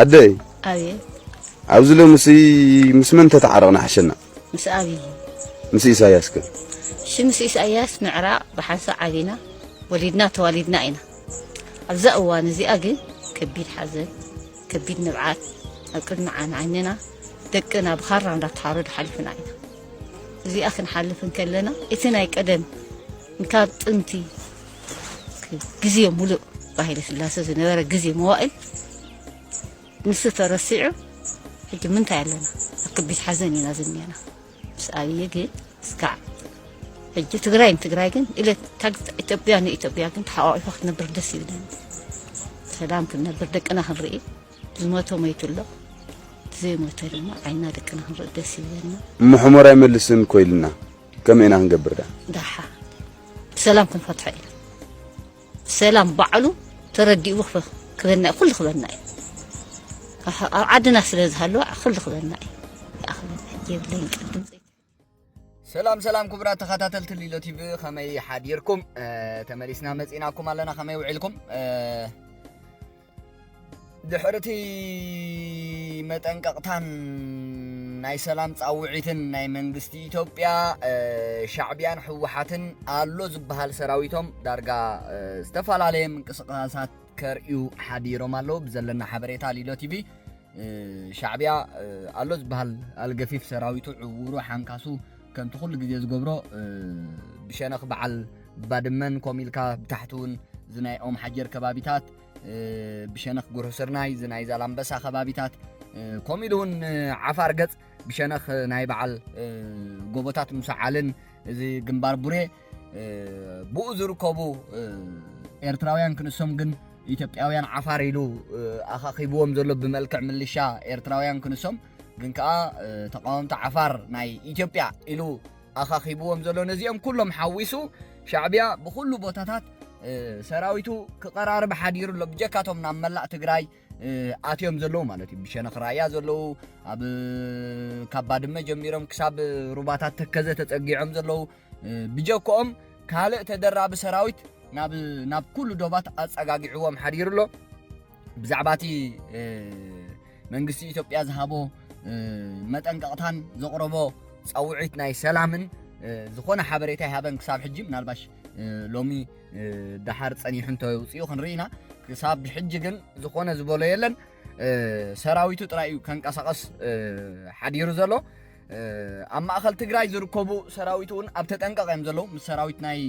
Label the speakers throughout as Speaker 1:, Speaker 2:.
Speaker 1: أدي
Speaker 2: أبي
Speaker 1: عاوزله مسمن تتعرقنا حشنا
Speaker 2: مس أبي
Speaker 1: مس إساياس كده
Speaker 2: شمس إساياس معراء بحنسا علينا ولدنا توالدنا إنا أبزأوا نزي أجي كبير حزن كبير نبعات أكل معنا عننا دكنا بخار عند تحارد حلفنا إنا زي أخن حلفن كلنا إتنا يقدم نكاد أنتي جزية ملؤ باهي لسلاسة زنوارة جزية موائل نسيت رسيعه هيك من تعلنا أكبيت حزني نازلني أنا بس أبي يجي سكع هيك تقراين إلى تقت إتبيان تحقق وقت نبر دسي بدنا سلام كنا بردك أنا هنرئي الموتو ما يتولى زي ما ترى عينا دك أنا هنرئي دسي بدنا
Speaker 1: محمر يملسن كويلنا كم إنا هنقبر ده
Speaker 2: دحا سلام كن فتحي سلام بعلو تردي وقفه كذا كل خبرنا عدنا سلز هلو كل خبرنا يا أخي جيب لي قدم
Speaker 3: سلام كبرات تخاتلت ليلو تي خمي حديركم تملسنا مزيناكم علينا خمي وعلكم دحرتي متنققتان ناي سلام صاوعيتن ناي منغستي إثيوبيا شعبيان حوحاتن አሎ ዝبحال ሰራዊቶም ዳርጋ استفالالي منقسقاسات كريو حديروم አሎ بزلنا حبريتا ليلو تي في شعبيا አሎ ዝبحال الغفيف ሰራዊቱ عورو حنكاسو كنت كل ግዜ ዝገብሮ بشنخ بعل بادمن كوميلكا بتحتون زنايኦም حجر ከባቢታት بشنخ غرسرناي زناي زالامبسا ከባቢታት كوميلون عفار ገጽ بشنخ ناي بعل ጎቦታት مسعلن እዚ ግንባር ቡሬ بؤذر كوبو ኤርትራውያን ክንሶም ግን ኢትዮጵያውያን عفار ኢሉ አኻኺብዎም ዘሎ بملكع ملشا ኤርትራውያን ክንሶም ግን ከኣ ተቃወምቲ عفار ናይ ኢትዮጵያ ኢሉ አኻኺብዎም ዘሎ ነዚኦም ኩሎም ሓዊሱ ሻዕብያ بكل ቦታታት ሰራዊቱ ከቀራርብ ሓዲሩ ለብጀካቶም ናብ መላእ ትግራይ አትዮም ዘለው ማለት እዩ ብሸነኽ ራያ ዘለው ኣብ ከባድመ ጀሚሮም ክሳብ ሩባታት ተከዘ ተጸጊዖም ዘለው ብጀኮኦም ካልእ ተደራቢ ሰራዊት ናብ ኩሉ ዶባት አጸጋጊዕዎም ሓዲሩሎ ብዛዕባቲ መንግስቲ ኢትዮጵያ ዝሃቦ መጠንቀቕታን ዘቕረቦ ጸውዒት ናይ ሰላምን ዝኾነ ሓበሬታ ይሃበን ክሳብ ሕጂ ምናልባሽ ሎሚ دحر ጸኒሑ ተውጽኡ ክንሪና ክሳብ ሕጂ ግን ዝኾነ ዝበሎ የለን ሰራዊቱ ጥራዩ ከንቀሳቀስ ሓዲሩ ዘሎ ኣብ ማእኸል ትግራይ ዝርከቡ ሰራዊቱን ኣብ ተጠንቀቀም ዘሎ ምስ ሰራዊት ናይ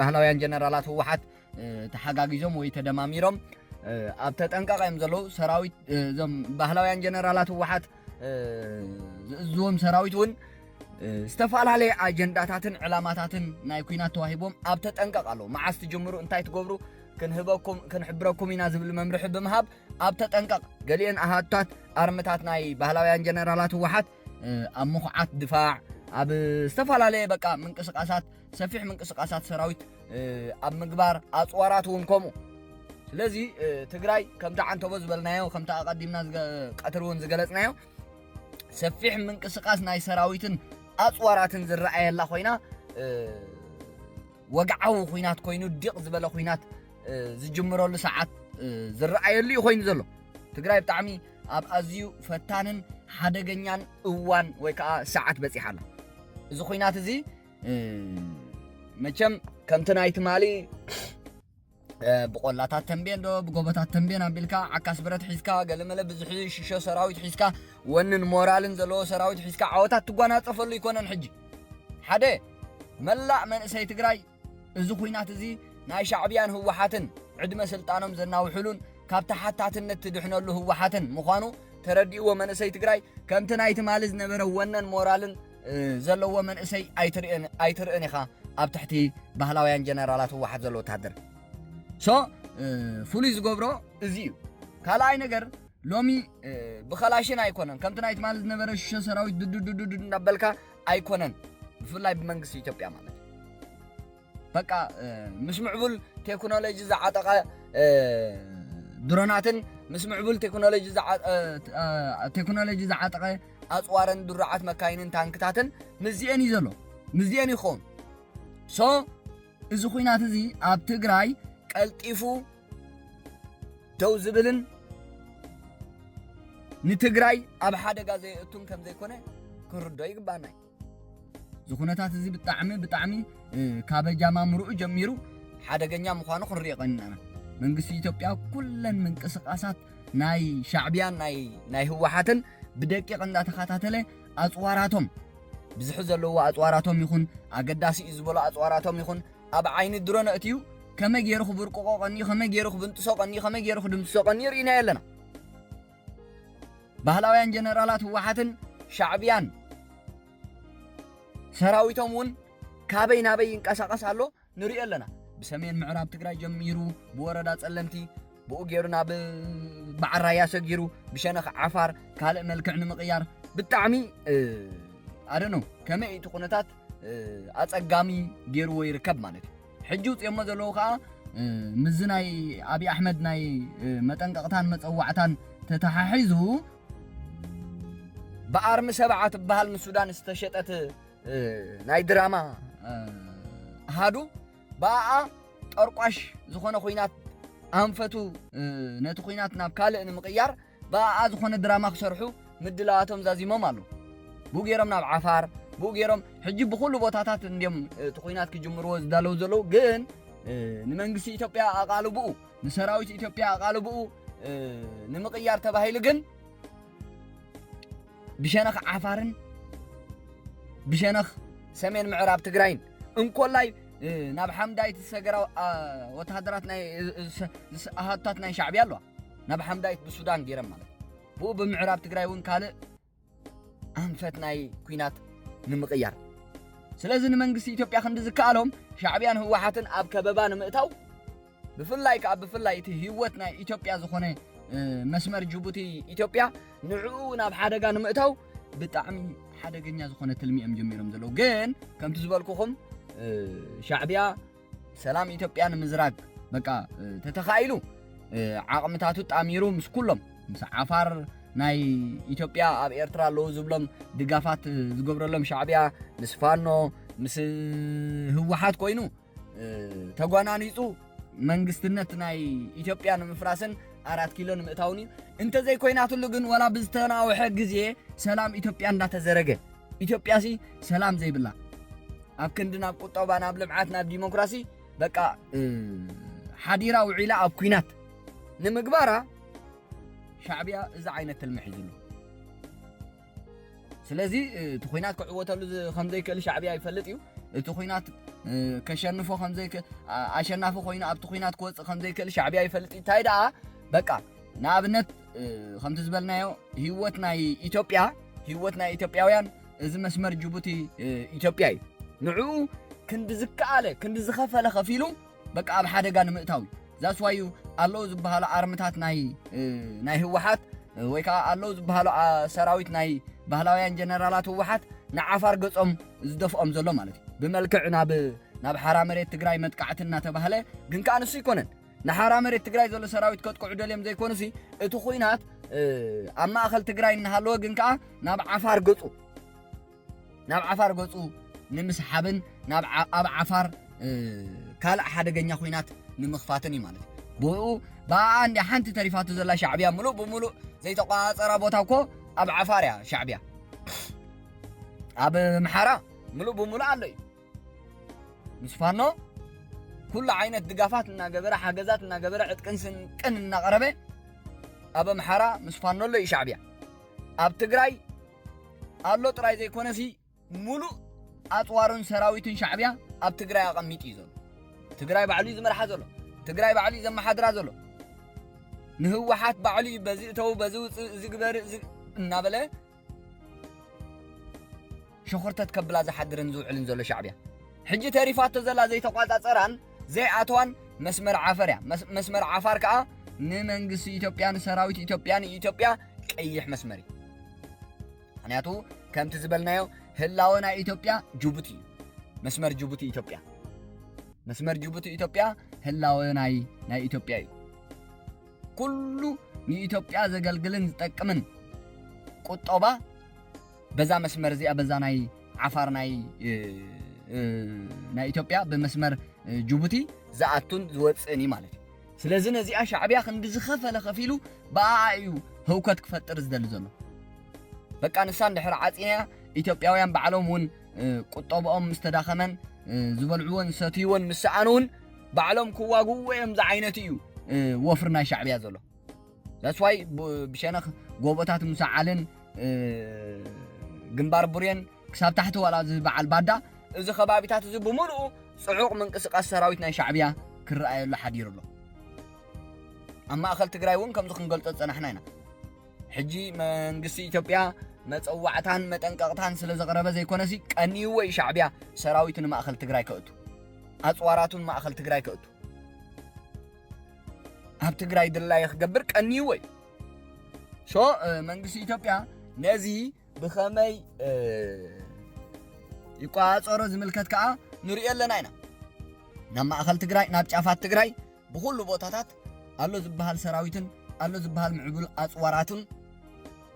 Speaker 3: ባህላውያን ጀነራላት ህወሓት ተሓጋጊዞም ወይ ተደማሚሮም ኣብ ተጠንቀቀም ዘሎ ሰራዊት ዞም ባህላውያን ጀነራላት ህወሓት ዝዎም ሰራዊቱን استفالالي አጀንዳታትን ዕላማታትን ናይ ኩናት ተዋሂቦም ኣብ ተጠንቀቃሎ ማዓስ ትጀምሩ እንታይ ትገብሩ ክንሕብረኩም ኢና ዝብል መምርሕ ብምሃብ ኣብ ተጠንቀቅ ገሊአን ኣሃታት ኣርምታት ናይ ባህላውያን ጀነራላት ህወሓት ኣብ ምኹዓት ድፋዕ ኣብ استفالالي በቃ ምንቅስቃሳት ሰፊሕ ምንቅስቃሳት ሰራዊት ኣብ ምግባር ኣጽዋራት ውን ኮሙ ስለዚ ትግራይ ከምታ ዓንተቦ ዝበልናዮ ከምታ ኣቀዲምና ቀትሩን ዝገለጽናዮ ሰፊሕ ምንቅስቃስ ናይ ሰራዊትን أصواراتن زرعي الله خوينا وقعوا خوينات كوينو ديق زبالة خوينات زجمرو لساعات زرعي اللي خوين زلو تقرأي بتعمي أب أزيو فتانن حدقنيان اوان ويكا ساعات بسي حالا زو خوينات زي مچم كمتنا ايتمالي بقولاتات تنبين دو بقوباتات تنبين عبيلكا عكاس برات حيسكا قلملا بزحي شيشو سراويت حيسكا ونن مورالن زلو سراويت حيسكا عواتات تقوانا تفلو يكونن حجي حدا ملع من اساي تقراي ازو خوينات زي ناي شعبيان هوحاتن عدما سلطانهم زناو حلون كابتا حاتاتنت تدحنو له هوحاتن مخانو ترديو من اساي تقراي كمتنا ايتمالي زنبرو ونن مورالن زلو من اساي ايترئن يخا اب تحتي بهلاويان جنرالات هوحات زلو تهدر سو فوليز غبرو ازيو كالاي ነገር ሎሚ بخلاشين አይኮነን ከምትናይት ማለት ነበረ ሰራዊት ድድድድ እንዳበልካ አይኮነን ፍላይ በመንግስት ኢትዮጵያ ማለት በቃ ምስምዕቡል ቴክኖሎጂ ዘዓጠቀ ድሮናትን ምስምዕቡል ቴክኖሎጂ ዘዓጠቀ አጽዋረን ድራዓት መካይንን ታንክታትን ምዚአን ይዘሎ ምዚአን ይኾን ሶ እዚ ኩናት እዚ ኣብ ትግራይ ቀልጢፉ ደው ዝብልን ንትግራይ ኣብ ሓደጋ ዘይእቱን ከም ዘይኮነ ክርዶ ይግባና ዝኹነታት እዚ ብጣዕሚ ካብ ጃማምሩኡ ጀሚሩ ሓደገኛ ምዃኑ ክንሪኦ ቀኒና መንግስቲ ኢትዮጵያ ኩለን ምንቅስቃሳት ናይ ሻዕብያን ናይ ህወሓትን ብደቂቕ እንዳተኸታተለ ኣጽዋራቶም ብዙሕ ዘለዎ ኣጽዋራቶም ይኹን ኣገዳሲ ዝበሉ ኣጽዋራቶም ይኹን ኣብ ዓይኒ ድሮን እትዩ ከመይ ገይሩ ክብርቅቆ ቀኒ ከመይ ገይሩ ክብንጥሶ ቀኒ ከመይ ገይሩ ክድምስሶ ቀኒ ርኢና የለና ባህላውያን ጀነራላት ህወሓትን ሻዕብያን ሰራዊቶም ውን ካበይ ናበይ ይንቀሳቀስ ኣሎ ንሪኦ ኣለና بسمين معراب تقرأ جميرو بوردات سلمتي بوجيرو ناب بعرايا سجيرو بشنخ عفار كهلا ملكع نمقيار بالتعمي أدنو كم تقنتات أتقامي جيرو يركب مالك حجوت يوم ذلوقا مزناي أبي أحمد ناي متن قطان متوعتان تتححزو بأرم سبعة بهال من السودان استشتت ناي دراما هادو بقى طرقاش زخونه خوينات انفتو نت خوينات ناب كالئ نمقيار بقى زخونه دراما كسرحو مدلاتهم زازيمم አሉ بوغيرم ناب عفار بوغيرم حجي بكل بوتاتات انديم تخوينات كجمرو زدالو زلو ግን ንመንግስቲ ኢትዮጵያ አቃልብኡ ንሰራዊት ኢትዮጵያ አቃልብኡ ንምቅያር ተባሂሉ ግን ብሸነኽ ዓፋርን ብሸነኽ ሰሜን ምዕራብ ትግራይን እንኮላይ ናብ ሓምዳይት ሰገራው ወታደራት ናይ አሃታት ናይ ሻዕብያ አለዋ ናብ ሓምዳይት በሱዳን ገይረም ማለት ብኡ ብምዕራብ ትግራይ ውን ካለ አንፈት ናይ ኩናት ንምቅያር ስለዚህ ንመንግስቲ ኢትዮጵያ ክንዲ ዝካሎም ሻዕብያን ህወሓትን ኣብ ከበባ ንምእታው ብፍላይ ካብ ብፍላይ እቲ ህይወት ናይ ኢትዮጵያ ዝኾነ መስመር ጅቡቲ ኢትዮጵያ ንዕኡ ናብ ሓደጋ ንምእታው ብጣዕሚ ሓደገኛ ዝኾነ ትልሚኦም ጀሚሮም ዘለው ግን ከምቲ ዝበልኩኹም ሻዕብያ ሰላም ኢትዮጵያ ንምዝራግ በቃ ተተኻኢሉ ዓቕምታቱ ጣሚሩ ምስ ኩሎም ምስ ዓፋር ናይ ኢትዮጵያ ኣብ ኤርትራ ለው ዝብሎም ድጋፋት ዝገብረሎም ሻዕብያ ምስ ፋኖ ምስ ህወሓት ኮይኑ ተጓናኒጹ መንግስትነት ናይ ኢትዮጵያ ንምፍራስን 4 ኪሎ ንምእታውኒ እንተ ዘይኮይናትሉ ግን ወላ ብዝተናውሐ ግዜ ሰላም ኢትዮጵያ እንዳተዘረገ ኢትዮጵያሲ ሰላም ዘይብላ ኣብ ክንድና ቁጠባ ናብ ልምዓት ናብ ዲሞክራሲ በቃ ሓዲራ ውዒላ ኣብ ኩናት ንምግባራ ሻዕብያ እዚ ዓይነት ትልምሕ ይዝሉ ስለዚ እቲ ኩናት ክዕወተሉ ከምዘይክእል ሻዕብያ ይፈልጥ እዩ እቲ ኩናት ከሸንፎ ከምዘይ ኣሸናፊ ኮይኑ ኣብቲ ኩናት ክወፅእ ከምዘይክእል ሻዕብያ ይፈልጥ እዩ እንታይ ደኣ በቃ ንኣብነት ከምቲ ዝበልናዮ ህይወት ናይ ኢትዮጵያውያን እዚ መስመር ጅቡቲ ኢትዮጵያ እዩ ንዕኡ ክንዲ ዝከኣለ ክንዲ ዝኸፈለ ከፊሉ በቃ ኣብ ሓደጋ ንምእታው ዛስዋዩ ኣለው ዝበሃሉ ኣርምታት ናይ ህወሓት ወይ ከዓ ኣለው ዝበሃሉ ሰራዊት ናይ ባህላውያን ጀነራላት ህወሓት ንዓፋር ገጾም ዝደፍኦም ዘሎ ማለት እዩ ብመልክዕ ናብ ሓራ መሬት ትግራይ መጥቃዕቲ እናተባህለ ግን ከዓ ንሱ ይኮነን ንሓራ መሬት ትግራይ ዘሎ ሰራዊት ከጥቅዑ ደልዮም ዘይኮኑሲ እቲ ኩናት ኣብ ማእኸል ትግራይ እናሃለወ ግን ከዓ ናብ ዓፋር ገጹ ንምስሓብን ኣብ ዓፋር ካልእ ሓደገኛ ኩናት ንምኽፋትን እዩ ማለት ብኡ በኣንዲ ሓንቲ ተሪፋቱ ዘላ ሻዕብያ ሙሉእ ብሙሉእ ዘይተቋፀረ ቦታ እኮ ኣብ ዓፋር እያ ሻዕብያ ኣብ ምሓራ ሙሉእ ብሙሉእ ኣሎ እዩ ምስ ፋኖ ኩሉ ዓይነት ድጋፋት እናገበረ ሓገዛት እናገበረ ዕጥቅን ስንቅን እናቐረበ ኣብ ምሓራ ምስ ፋኖ ኣሎ እዩ ሻዕብያ ኣብ ትግራይ ኣሎ ጥራይ ዘይኮነሲ ሙሉእ ኣጽዋሩን ሰራዊትን ሻዕብያ ኣብ ትግራይ ኣቐሚጡ እዩ ዘሎ ትግራይ ባዕሉ ዝመርሓ ዘሎ ትግራይ ባዕሉ ዘመሓድራ ዘሎ ንህወሓት ባዕሉ በዚ እተው በዚ ውፅእ ዝግበር እናበለ ሸኾርተት ከብላ ዝሓድርን ዝውዕልን ዘሎ ሻዕብያ ሕጂ ተሪፋቶ ዘላ ዘይተቋፃፀራን ዘይኣትዋን መስመር ዓፋር እያ መስመር ዓፋር ከዓ ንመንግስቲ ኢትዮጵያን ሰራዊት ኢትዮጵያን ኢትዮጵያ ቀይሕ መስመር እዩ ምክንያቱ ከምቲ ዝበልናዮ ህላወ ናይ ኢትዮጵያ ጅቡቲ መስመር ጅቡቲ ኢትዮጵያ ህላወ ናይ ኢትዮጵያ እዩ ኩሉ ንኢትዮጵያ ዘገልግልን ዝጠቅምን ቁጠባ በዛ መስመር እዚኣ በዛ ናይ ዓፋር ናይ ኢትዮጵያ በመስመር ጅቡቲ ዝኣቱን ዝወፅእን ማለት እዩ ስለዚ ነዚኣ ሻዕብያ ክንዲ ዝኸፈለ ከፊሉ በኣ እዩ ህውከት ክፈጥር ዝደሊ ዘሎ በቃ ንሳን ድሕሪ ዓፂና ኢትዮጵያውያን ባዕሎም እውን ቁጠብኦም ምስተዳኸመን ዝበልዕዎን ሰትይዎን ንስኣኑን ባዕሎም ክዋግኡ እዮም ዝዓይነት እዩ ወፍር ናይ ሻዕብያ ዘሎ that's why ብሸነኽ ጎቦታት ሙሳዓልን ግንባር ቡሬን ክሳብ ታሕቲ ዋላ ዝበዓል ባዳ እዚ ከባቢታት እዚ ብምሉኡ ጽዑቕ ምንቅስቃስ ሰራዊት ናይ ሻዕብያ ክረኣየሉ ሓዲሩ ኣሎ ኣብ ማእኸል ትግራይ እውን ከምዚ ክንገልጾ ፀናሕና ኢና ሕጂ መንግስቲ ኢትዮጵያ መፀዋዕታን መጠንቀቕታን ስለ ዘቕረበ ዘይኮነሲ ቀኒዩ ወይ ሻዕብያ ሰራዊት ንማእኸል ትግራይ ከእቱ ኣፅዋራቱን ማእኸል ትግራይ ከእቱ ኣብ ትግራይ ድላይ ክገብር ቀኒዩ ወይ ሶ መንግስቲ ኢትዮጵያ ነዚ ብኸመይ ይቋፀሮ ዝምልከት ከዓ ንሪኦ ኣለና ኢና ናብ ማእኸል ትግራይ ናብ ጫፋት ትግራይ ብኩሉ ቦታታት ኣሎ ዝበሃል ሰራዊትን ኣሎ ዝበሃል ምዕቡል ኣፅዋራትን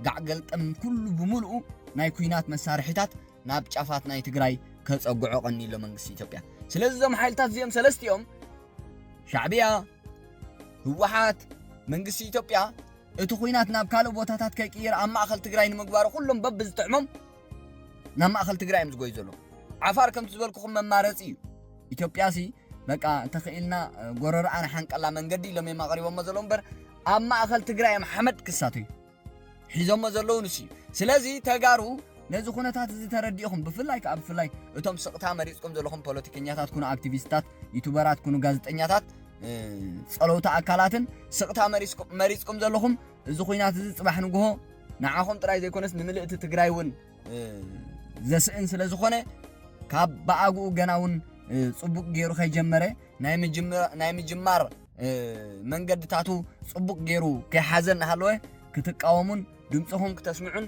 Speaker 3: ጋዕገልጠም ኩሉ ብምሉኡ ናይ ኩናት መሳርሒታት ናብ ጫፋት ናይ ትግራይ ከፀጉዖ ቀኒሎ መንግስቲ ኢትዮጵያ ስለዚ ዞም ሓይልታት እዚኦም ሰለስቲኦም ሻዕብያ ህወሓት መንግስቲ ኢትዮጵያ እቲ ኩናት ናብ ካልእ ቦታታት ከይቅይር ኣብ ማእኸል ትግራይ ንምግባሩ ኩሎም በብዝጥዕሞም ናብ ማእኸል ትግራይ እዮም ዝጎዩ ዘሎ ዓፋር ከምቲ ዝበልኩኹም መማረፂ እዩ ኢትዮጵያሲ በቃ ተኽኢልና ጎረርኣን ሓንቀላ መንገዲ ኢሎም እዮም ኣቕሪቦሞ ዘለዉ እምበር ኣብ ማእኸል ትግራይ እዮም ሓመድ ክሳቱ እዩ ሒዞሞ ዘለዉ ንስ እዩ ስለዚ ተጋሩ ነዚ ኩነታት እዚ ተረዲእኹም ብፍላይ ከዓ ብፍላይ እቶም ስቕታ መሪፅኩም ዘለኹም ፖለቲከኛታት ኩኑ ኣክቲቪስታት ዩቱበራት ኩኑ ጋዜጠኛታት ጸለውታ ኣካላትን ስቕታ መሪፅኩም ዘለኹም እዚ ኩናት እዚ ጽባሕ ንግሆ ንዓኹም ጥራይ ዘይኮነስ ንምልእቲ ትግራይ እውን ዘስእን ስለ ዝኾነ ካብ በኣግኡ ገና እውን ጽቡቕ ገይሩ ከይጀመረ ናይ ምጅማር መንገድታቱ ጽቡቕ ገይሩ ከይሓዘን ሃለወ ክትቃወሙን ድምፅኹም ክተስምዑን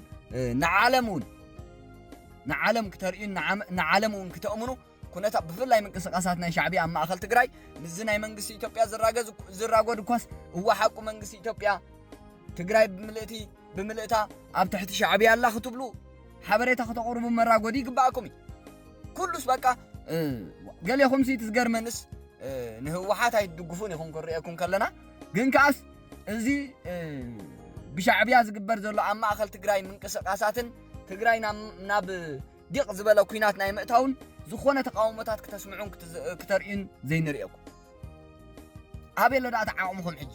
Speaker 3: ንዓለም ክተርእዩን ንዓለም እውን ክትእምኑ ኩነታት ብፍላይ ምንቅስቃሳት ናይ ሻዕብያ ኣብ ማእኸል ትግራይ ንዚ ናይ መንግስቲ ኢትዮጵያ ዝራጎድ እኳስ እዋሓቁ መንግስቲ ኢትዮጵያ ትግራይ ብምልእታ ኣብ ትሕቲ ሻዕብያ ኣላ ክትብሉ ሓበሬታ ከተቕርቡ መራጎዲ ይግባኣኩም እዩ ኩሉስ በቃ ገሌኹም ሲ ትዝገርመንስ ንህወሓት ኣይትድግፉን ኢኹም ክንሪአኩም ከለና ግን ከዓስ እዚ ብሻዕብያ ዝግበር ዘሎ ኣብ ማእኸል ትግራይ ምንቅስቃሳትን ትግራይ ናብ ዲቕ ዝበለ ኩናት ናይ ምእታውን ዝኾነ ተቃውሞታት ክተስምዑን ክተርእዩን ዘይንሪአኩም ኣበይ ሎ ዳኣ ተዓቕሙኹም ሕጂ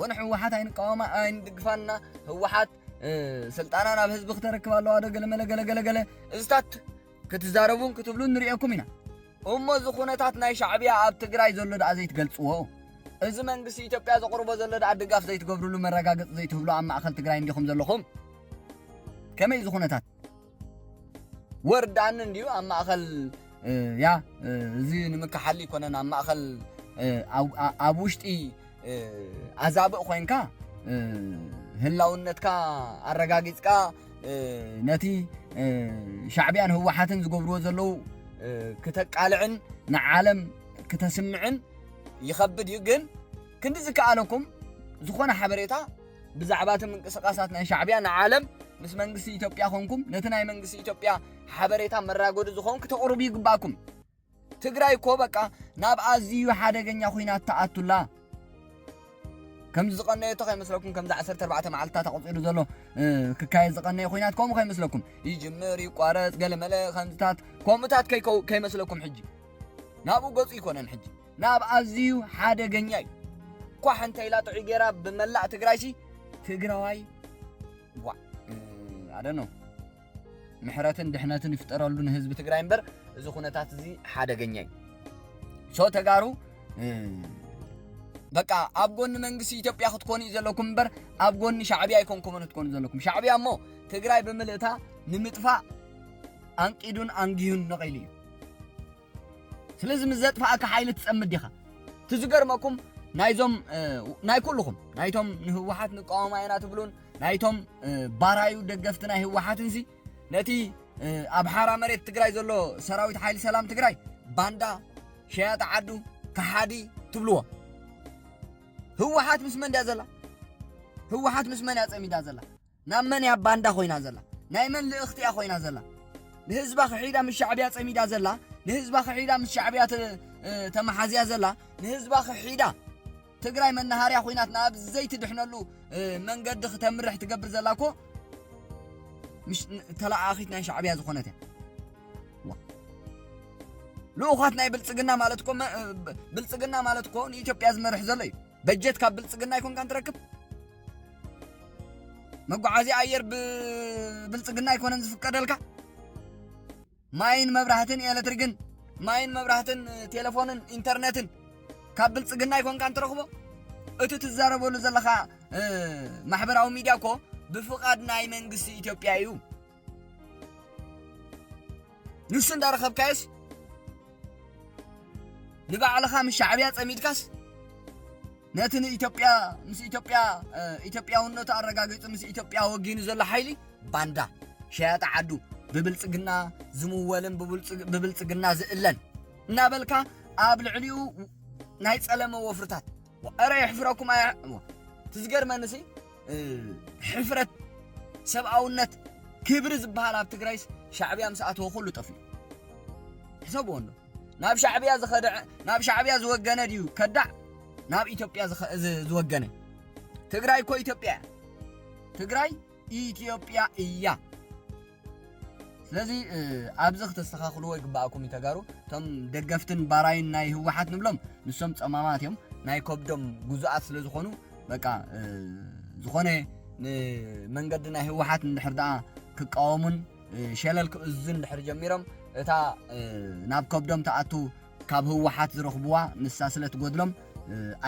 Speaker 3: ወን ህወሓት ኣይንቃወማ ኣይንድግፋና ህወሓት ስልጣና ናብ ህዝቢ ክተረክብ ኣለዋ ዶ ገለገለ እዝታት ክትዛረቡን ክትብሉን ንሪአኩም ኢና እሞ እዚ ኩነታት ናይ ሻዕብያ ኣብ ትግራይ ዘሎ ዳኣ ዘይትገልጽዎ እዚ መንግስቲ ኢትዮጵያ ዘቕርቦ ዘሎ ዳኣ ድጋፍ ዘይትገብሩሉ መረጋገፂ ዘይትህብሉ ኣብ ማእኸል ትግራይ እንዲኹም ዘለኹም ከመይ እዚ ኩነታት ወርዳን እንዲሁ ኣብ ማእኸል እዚ ንምክሓሊ ይኮነን ኣብ ማእኸል ኣብ ውሽጢ ኣዛብእ ኮይንካ ህላውነትካ ኣረጋጊፅካ ነቲ ሻዕብያን ህወሓትን ዝገብርዎ ዘለዉ ክተቃልዕን ንዓለም ክተስምዕን ይኸብድ እዩ ግን ክንዲ ዝከኣለኩም ዝኾነ ሓበሬታ ብዛዕባ እቲ ምንቅስቃሳት ናይ ሻዕብያ ንዓለም ምስ መንግስቲ ኢትዮጵያ ኾንኩም ነቲ ናይ መንግስቲ ኢትዮጵያ ሓበሬታ መራጎዲ ዝኾን ክተቕርቡ ይግባኣኩም ትግራይ እኮ በቃ ናብ ኣዝዩ ሓደገኛ ኩናት ተኣቱላ ከምዚ ዝቐነየቶ ከይመስለኩም ከምዚ 14 መዓልትታት ተቆፂሩ ዘሎ ክካየድ ዝቐነየ ኩናት ከምኡ ከይመስለኩም ይጅምር ይቋረፅ ገለመለ ከምዚታት ከምኡታት ከይመስለኩም ሕጂ ናብኡ ገፁ ይኮነን ሕጂ ናብ ኣዝዩ ሓደገኛ እዩ እኳ ሓንቲ ኢላ ጥዑይ ጌራ ብመላእ ትግራይሲ ትግራዋይ ኣደኖ ምሕረትን ድሕነትን ይፍጠረሉ ንህዝቢ ትግራይ እምበር እዚ ኩነታት እዚ ሓደገኛ እዩ ሶ ተጋሩ በቃ ኣብ ጎኒ መንግስቲ ኢትዮጵያ ክትኮኑ ዘለኩም እምበር ኣብ ጎኒ ሻዕብያ ኣይኮንኩምን ክትኮኑ ዘለኩም ሻዕብያ እሞ ትግራይ ብምልእታ ንምጥፋእ ኣንቂዱን ኣንጊዩን ነቒሉ እዩ ስለዚ ምስ ዘጥፋእካ ሓይሊ ትፀምድ ዲኻ ትዝገርመኩም ናይዞም ናይ ኩልኹም ናይቶም ንህወሓት ንቃወማ ኢና ትብሉን ናይቶም ባራዩ ደገፍቲ ናይ ህወሓትን ሲ ነቲ ኣብ ሓራ መሬት ትግራይ ዘሎ ሰራዊት ሓይሊ ሰላም ትግራይ ባንዳ ሸያጣ ዓዱ ከሓዲ ትብልዎ ህወሓት ምስ መን እያ ዘላ ህወሓት ምስ መን እያ ፀሚዳ ዘላ ናብ መን እያ ባንዳ ኮይና ዘላ ናይ መን ልእኽቲ እያ ኮይና ዘላ ንህዝባ ክሒዳ ምስ ሻዕብያ ፀሚዳ ዘላ ንህዝባ ክሒዳ ምስ ሻዕብያ ተመሓዝያ ዘላ ንህዝባ ክሒዳ ትግራይ መናሃርያ ኮይናት ናብ ዘይቲ ድሕነሉ መንገዲ ከተምርሕ ትገብር ዘላኮ مش ተላኣኺት ናይ ሻዕብያ ዝኾነት ልኡኻት ናይ ብልጽግና ማለት ኮ ንኢትዮጵያ ዝመርሕ ዘሎ እዩ በጀት ካብ ብልጽግና ይኮን ካን ትረክብ መጓዓዝያ ኣየር ብብልጽግና ይኮነን ዝፍቀደልካ ማይን መብራህትን ኤሌክትሪክን ማይን መብራህትን ቴሌፎንን ኢንተርኔትን ካብ ብልጽግና ይኮን ካን ትረክቦ እቲ ትዛረበሉ ዘለኻ ማሕበራዊ ሚድያ ኮ بفقد ناي منغسي إثيوبيا يو نسن دار خب كايس نبا على خامس شعبية تميدكاس نتن إثيوبيا ونو تارغاغيت مس إثيوبيا وغين زل حيلي باندا شياط عدو ببلصغنا زمولن ببلصغنا زئلن نابلكا ابل عليو ناي صلمه وفرتات وأرى يحفركم تزغر منسي حفرت سبعونت كبر زبال اب تግራይስ ሻዕብያ مساعته كله طفي حسبونه ناب ሻዕብያ زخدع ناب ሻዕብያ زوغነ ዲዩ ከዳዕ ናብ ኢትዮጵያ ዝወገነ ትግራይ ኮ ኢትዮጵያ ትግራይ ኢትዮጵያ እያ ስለዚህ ኣብዘ ከተስተኻኽሉ ወይ ግባአኩም ይተጋሩ ቶም ደገፍትን ባራይን ናይ ህወሓት ንብሎም ንሶም ጸማማት እዮም ናይ ኮብዶም ጉዙኣት ስለ ዝኾኑ በቃ ዝኾነ መንገድና ህወሓት እንድሕርዳ ክቃወሙን ሸለል ክእዝን ድሕር ጀሚሮም እታ ናብ ከብዶም ተኣቱ ካብ ህወሓት ዝረኽብዋ ንሳ ስለትጎድሎም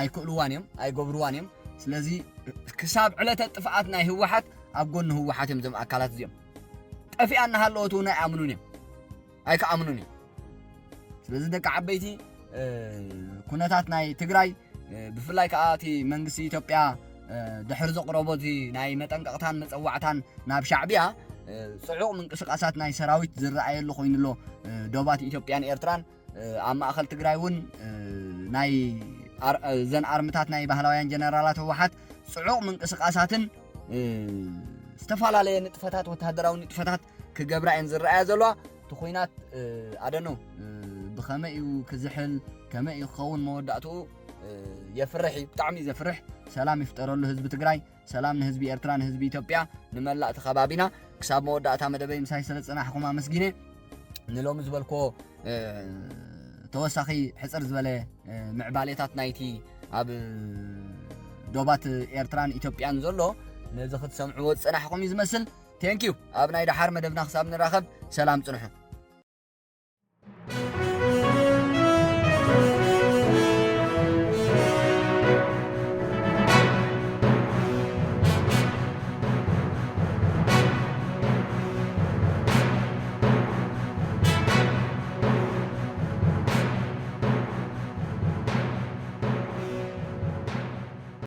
Speaker 3: ኣይክእልዋን እዮም ኣይገብርዋን እዮም ስለዚ ክሳብ ዕለተ ጥፍኣት ናይ ህወሓት ኣብ ጎን ህወሓት እዮም ዘም ኣካላት እዚኦም ጠፊኣና ሃለወቱ ናይ ኣምኑን እዮም ኣይከኣምኑን እዮም ስለዚ ደቂ ዓበይቲ ኩነታት ናይ ትግራይ ብፍላይ ከዓ እቲ መንግስቲ ኢትዮጵያ ድሕር ዘቕረቦት ናይ መጠንቀቕታን መፀዋዕታን ናብ ሻዕብያ ጽዑቕ ምንቅስቓሳት ናይ ሰራዊት ዝረኣየሉ ኮይኑሎ ዶባት ኢትዮጵያን ኤርትራን ኣብ ማእኸል ትግራይ እውን ናይ ዘን ኣርምታት ናይ ባህላውያን ጀነራላት ህወሓት ጽዑቕ ምንቅስቓሳትን ዝተፈላለዩ ንጥፈታት ወተሃደራዊ ንጥፈታት ክገብራ እየን ዝረኣያ ዘለዋ እቲ ኩናት ኣደኖ ብኸመይ እዩ ክዝሕል ከመይ እዩ ክኸውን መወዳእትኡ يفرح بطعمي زفرح سلام يفطروا له حزب تግራይ سلام لحزب ኤርትራ لحزب ኢትዮጵያ ንመላእ ተኸባቢና ክሳብ መወዳእታ መደበይ ምሳይ ስለጽናሕኩም ኣመስጊነ ንሎም ዝበልኮ ተወሳኺ ሕጽር ዝበለ ምዕባሌታት ናይቲ ኣብ ዶባት ኤርትራን ኢትዮጵያን ዘሎ ነዚ ክትሰምዑ ጽናሕኩም ይዝመስል ቴንክ ዩ ኣብ ናይ ዳሓር መደብና ክሳብ ንራኸብ ሰላም ጽንሑ